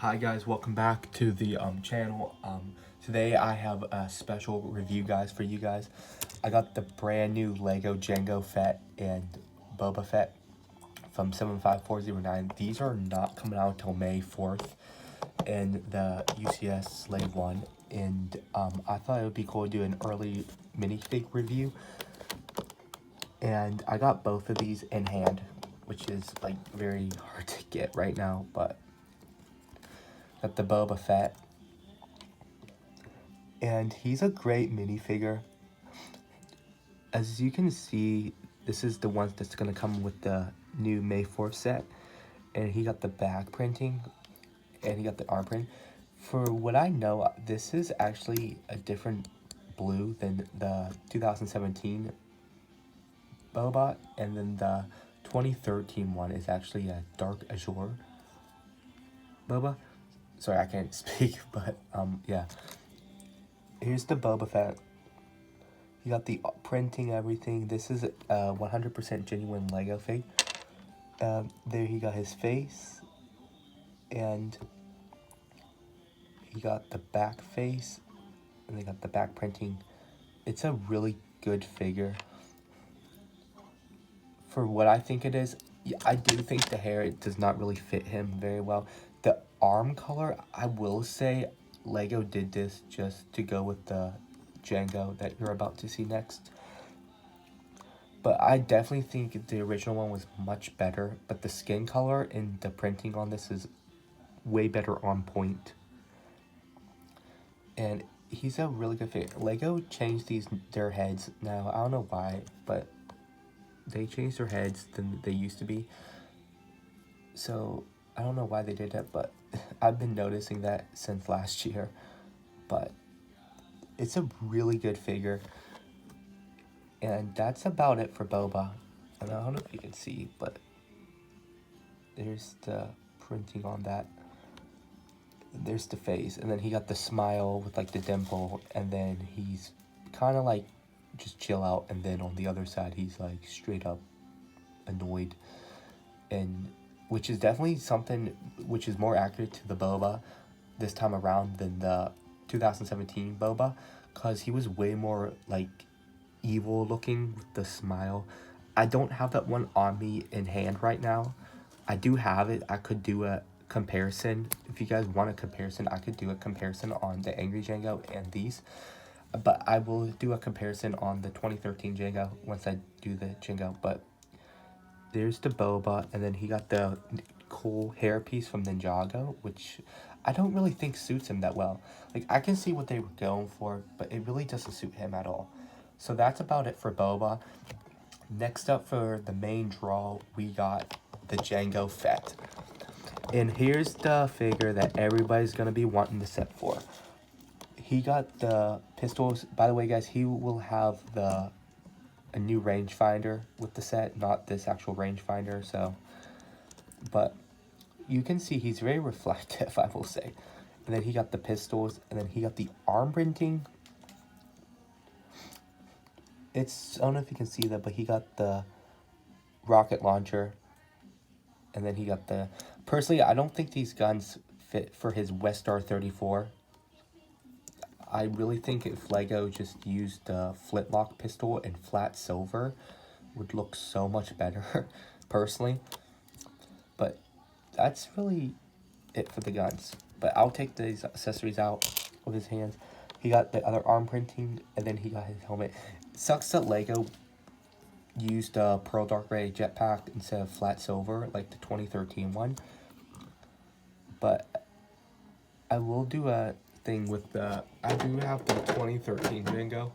Hi guys, welcome back to the channel. Today I have a special review guys for you guys. I got the brand new Lego Jango Fett and Boba Fett from 75409. These are not coming out until May 4th in the UCS Slave 1. And I thought it would be cool to do an early minifig review. And I got both of these in hand, which is like very hard to get right now, but got the Boba Fett. And he's a great minifigure. As you can see, this is the one that's going to come with the new May 4th set. And he got the back printing, and he got the arm print. For what I know, this is actually a different blue than the 2017 Boba. And then the 2013 one is actually a dark azure Boba. Sorry, I can't speak, but yeah. Here's the Boba Fett. You got the printing, everything. This is a 100% genuine Lego fig. There he got his face. And he got the back face. And they got the back printing. It's a really good figure. For what I think it is, I do think the hair does not really fit him very well. The arm color, I will say, Lego did this just to go with the Jango that you're about to see next. But I definitely think the original one was much better. But the skin color and the printing on this is way better on point. And he's a really good figure. Lego changed their heads now. I don't know why, but they changed their heads than they used to be. So I don't know why they did that, but I've been noticing that since last year. But it's a really good figure. And that's about it for Boba. And I don't know if you can see, but there's the printing on that. There's the face. And then he got the smile with like the dimple. And then he's kind of like just chill out. And then on the other side, he's like straight up annoyed. And which is definitely something which is more accurate to the Boba this time around than the 2017 Boba, because he was way more like evil looking with the smile. I don't have that one on me in hand right now. I do have it. I could do a comparison. If you guys want a comparison, I could do a comparison on the Angry Jango and these. But I will do a comparison on the 2013 Jango once I do the Jango. But there's the Boba, and then he got the cool hairpiece from Ninjago, which I don't really think suits him that well. Like, I can see what they were going for, but it really doesn't suit him at all. So that's about it for Boba. Next up for the main draw, we got the Jango Fett. And here's the figure that everybody's going to be wanting the set for. He got the pistols. By the way, guys, he will have a new rangefinder with the set, not this actual rangefinder, so. But you can see he's very reflective, I will say. And then he got the pistols, and then he got the arm printing. I don't know if you can see that, but he got the rocket launcher. And then he got the... Personally, I don't think these guns fit for his Westar 34. I really think if Lego just used the flintlock pistol in flat silver, would look so much better, personally. But that's really it for the guns. But I'll take these accessories out of his hands. He got the other arm printing, and then he got his helmet. It sucks that Lego used Pearl Dark Ray jetpack instead of flat silver, like the 2013 one. But I will do a thing with the... I do have the 2013 Jango.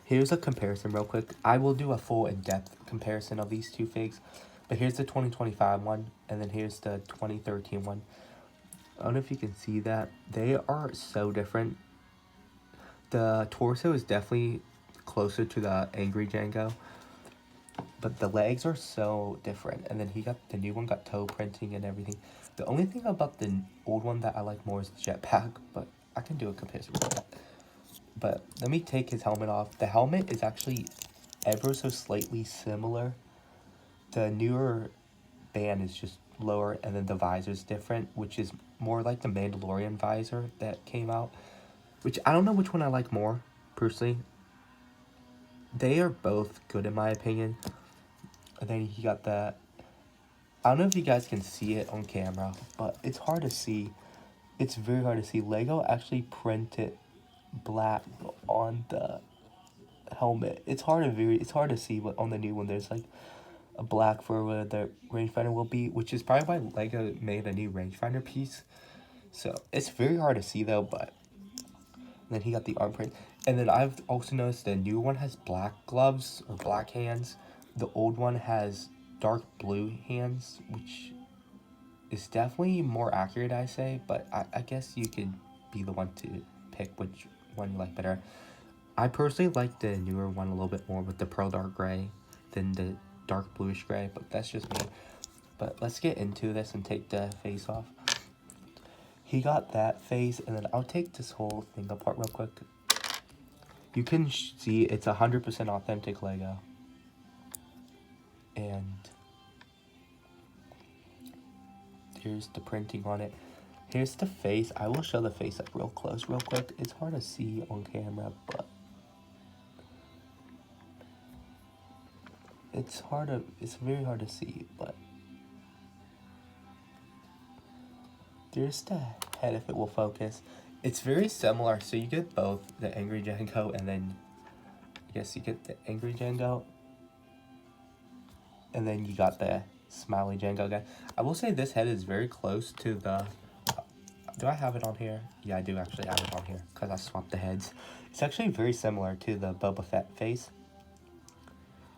Here's a comparison real quick. I will do a full in-depth comparison of these two figs. But here's the 2025 one, and then here's the 2013 one. I don't know if you can see that. They are so different. The torso is definitely closer to the Angry Jango, but the legs are so different. And then the new one got toe printing and everything. The only thing about the old one that I like more is the jetpack, but I can do a comparison with that. But let me take his helmet off. The helmet is actually ever so slightly similar. The newer band is just lower, and then the visor's different, which is more like the Mandalorian visor that came out. Which I don't know which one I like more, personally. They are both good in my opinion. And then he got that. I don't know if you guys can see it on camera, but it's hard to see. It's very hard to see. Lego actually printed black on the helmet. It's hard to see, but on the new one there's like a black for where the rangefinder will be, which is probably why Lego made a new rangefinder piece. So it's very hard to see though, but then he got the arm print. And then I've also noticed the new one has black gloves or black hands. The old one has dark blue hands, which is definitely more accurate, I say, but I guess you could be the one to pick which one you like better. I personally like the newer one a little bit more with the pearl dark gray than the dark bluish gray, but that's just me. But let's get into this and take the face off. He got that face, and then I'll take this whole thing apart real quick. You can see it's 100% authentic Lego. And here's the printing on it. Here's the face. I will show the face up real close, real quick. It's hard to see on camera, but it's very hard to see, but there's the head if it will focus. It's very similar, so you get both the Angry Jango and then I guess you get the Angry Jango and then you got the Smiley Jango guy. I will say this head is very close to the... Do I have it on here? Yeah, I do actually have it on here because I swapped the heads. It's actually very similar to the Boba Fett face.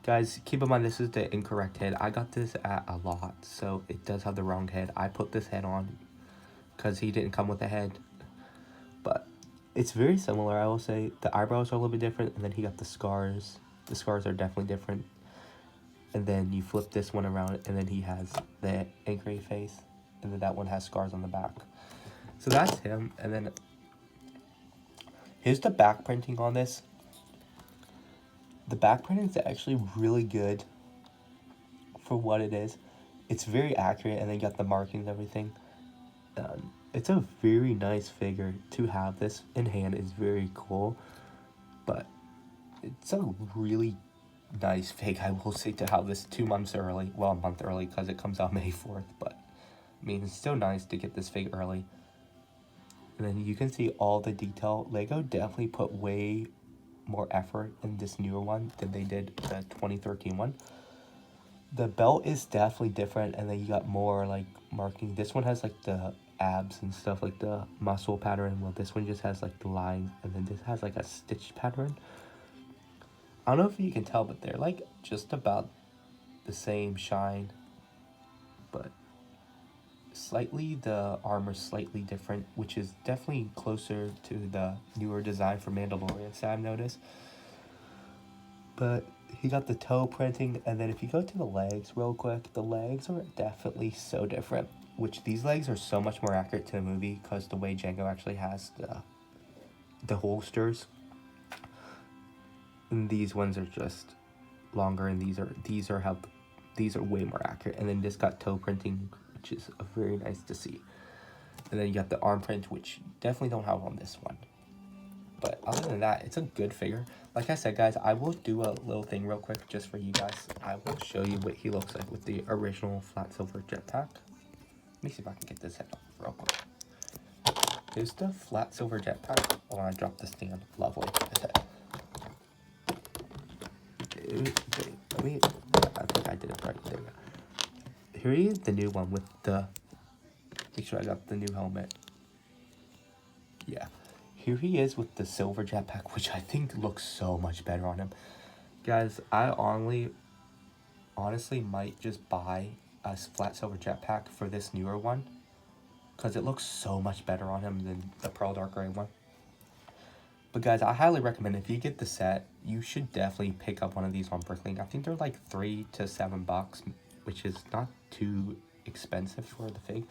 Guys, keep in mind this is the incorrect head. I got this at a lot, so it does have the wrong head. I put this head on because he didn't come with a head. But it's very similar, I will say. The eyebrows are a little bit different, and then he got the scars. The scars are definitely different. And then you flip this one around, and then he has the angry face. And then that one has scars on the back. So that's him. And then here's the back printing on this. The back printing is actually really good for what it is. It's very accurate, and then you got the markings and everything. It's a very nice figure. To have this in hand is very cool. But it's a really nice fig, I will say, to have this 2 months early. Well, a month early because it comes out May 4th. But, I mean, it's still nice to get this fig early. And then you can see all the detail. Lego definitely put way more effort in this newer one than they did the 2013 one. The belt is definitely different, and then you got more like marking. This one has like the abs and stuff, like the muscle pattern, while this one just has like the lines, and then this has like a stitch pattern. I don't know if you can tell, but they're like just about the same shine, but slightly the armor's slightly different, which is definitely closer to the newer design for Mandalorian, so I've noticed. But he got the toe printing, and then if you go to the legs real quick, the legs are definitely so different, which these legs are so much more accurate to the movie because the way Jango actually has the holsters. And these ones are just longer, and these are way more accurate. And then this got toe printing, which is very nice to see. And then you got the arm print, which definitely don't have on this one. But other than that, it's a good figure. Like I said, guys, I will do a little thing real quick just for you guys. I will show you what he looks like with the original flat silver jetpack. Let me see if I can get this head off real quick. Here's the flat silver jetpack. Oh, I dropped the stand. Lovely. I think I did it right there. Here is the new one with the... Make sure I got the new helmet. Yeah. Here he is with the silver jetpack, which I think looks so much better on him. Guys, I honestly might just buy a flat silver jetpack for this newer one, because it looks so much better on him than the pearl dark gray one. But guys, I highly recommend, if you get the set, you should definitely pick up one of these on Bricklink. I think they're like $3 to $7, which is not too expensive for the fig.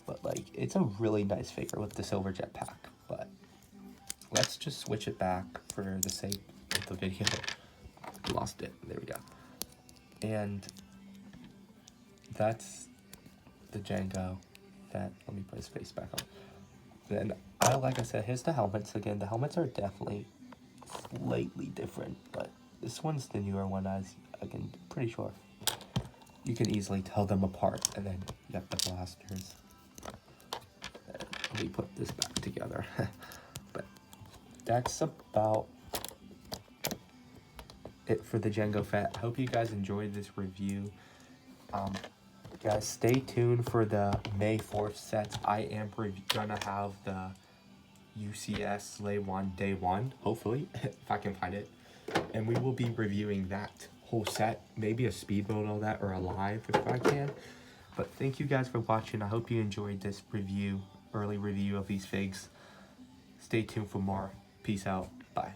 But like, it's a really nice figure with the silver jetpack. But let's just switch it back for the sake of the video. Lost it. There we go. And that's the Jango fett. Let me put his face back on. Then, like I said, here's the helmets. Again, the helmets are definitely slightly different, but this one's the newer one, as I'm pretty sure. You can easily tell them apart, and then you got the blasters. And let me put this back together. But that's about it for the Jango Fett. I hope you guys enjoyed this review. Guys, stay tuned for the May 4th sets. I am gonna have the UCS Slay 1 Day 1, hopefully, if I can find it. And we will be reviewing that whole set, maybe a speed build of that, or a live if I can. But thank you guys for watching. I hope you enjoyed this review, early review of these figs. Stay tuned for more. Peace out. Bye.